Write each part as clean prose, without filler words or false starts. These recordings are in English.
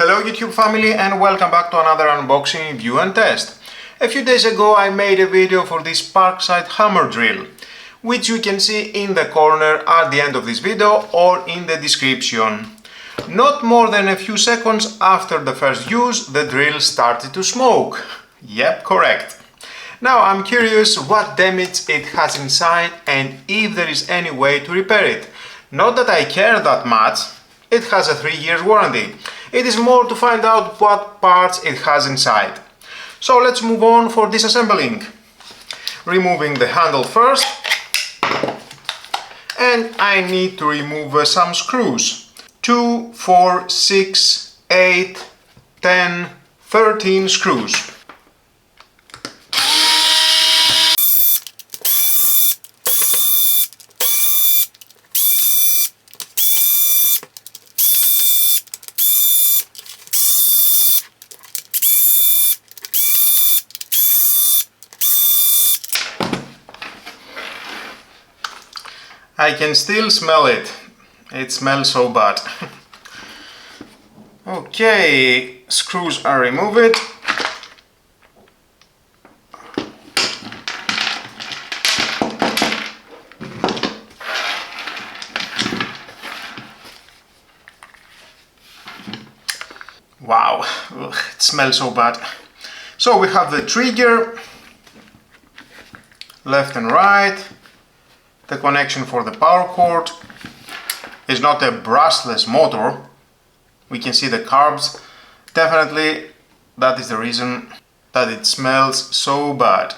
Hello YouTube family and welcome back to another unboxing, review and test. A few days ago I made a video for this Parkside hammer drill, which you can see in the corner at the end of this video or in the description. Not more than a few seconds after the first use, the drill started to smoke. Yep, correct. Now I'm curious what damage it has inside and if there is any way to repair it. Not that I care that much, it has a 3-year warranty. It is more to find out what parts it has inside. So let's move on for disassembling. Removing the handle first. And I need to remove some screws. 2, 4, 6, 8, 10, 13 screws. I can still smell it. It smells so bad. Okay, screws are removed. Wow, ugh, it smells so bad. So we have the trigger, left and right. The connection for the power cord is not a brushless motor. We can see the carbs. Definitely that is the reason that it smells so bad.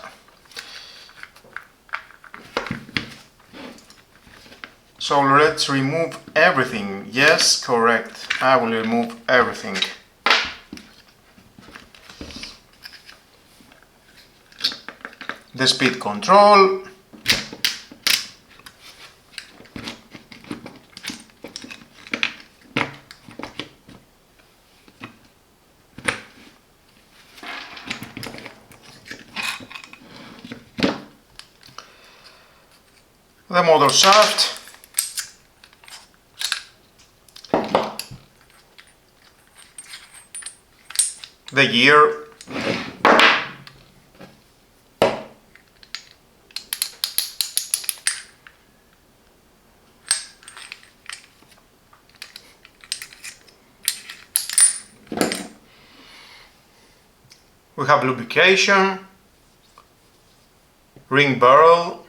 So let's remove everything. Yes, correct. I will remove everything. The speed control. The motor shaft, the gear, we have lubrication, ring barrel,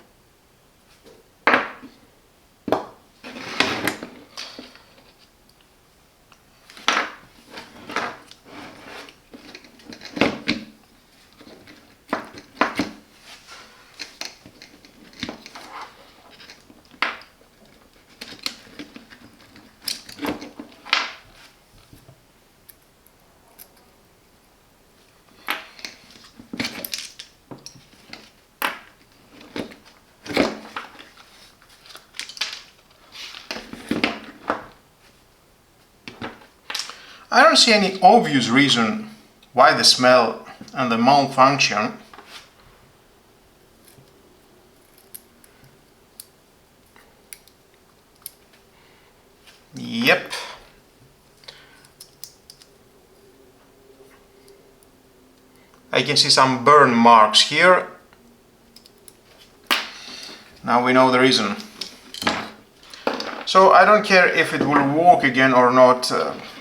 I don't see any obvious reason why the smell and the malfunction. Yep. I can see some burn marks here. Now we know the reason. So I don't care if it will work again or not.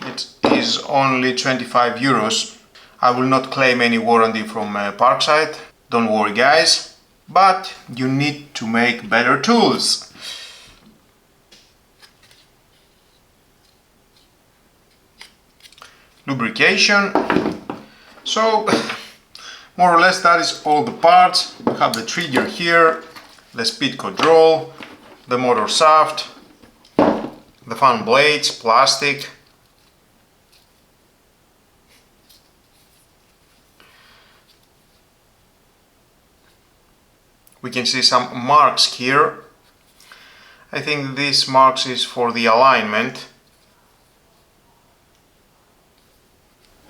It is only 25 euros. I will not claim any warranty from Parkside. Don't worry guys. But you need to make better tools. Lubrication. So more or less that is all the parts. We have the trigger here, the speed control, the motor shaft, the fan blades, plastic. We can see some marks here. I think this marks is for the alignment.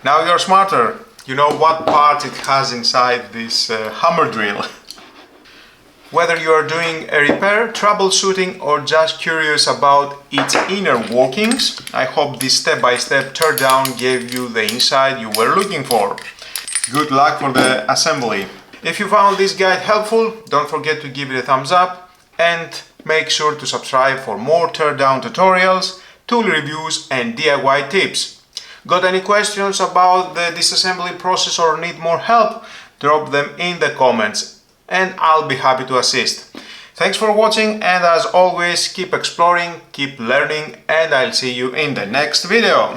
Now you're smarter. You know what part it has inside this hammer drill. Whether you are doing a repair, troubleshooting, or just curious about its inner workings, I hope this step-by-step teardown gave you the insight you were looking for. Good luck for the assembly! If you found this guide helpful, don't forget to give it a thumbs up and make sure to subscribe for more teardown tutorials, tool reviews and DIY tips. Got any questions about the disassembly process or need more help? Drop them in the comments and I'll be happy to assist. Thanks for watching, and as always, keep exploring, keep learning, and I'll see you in the next video.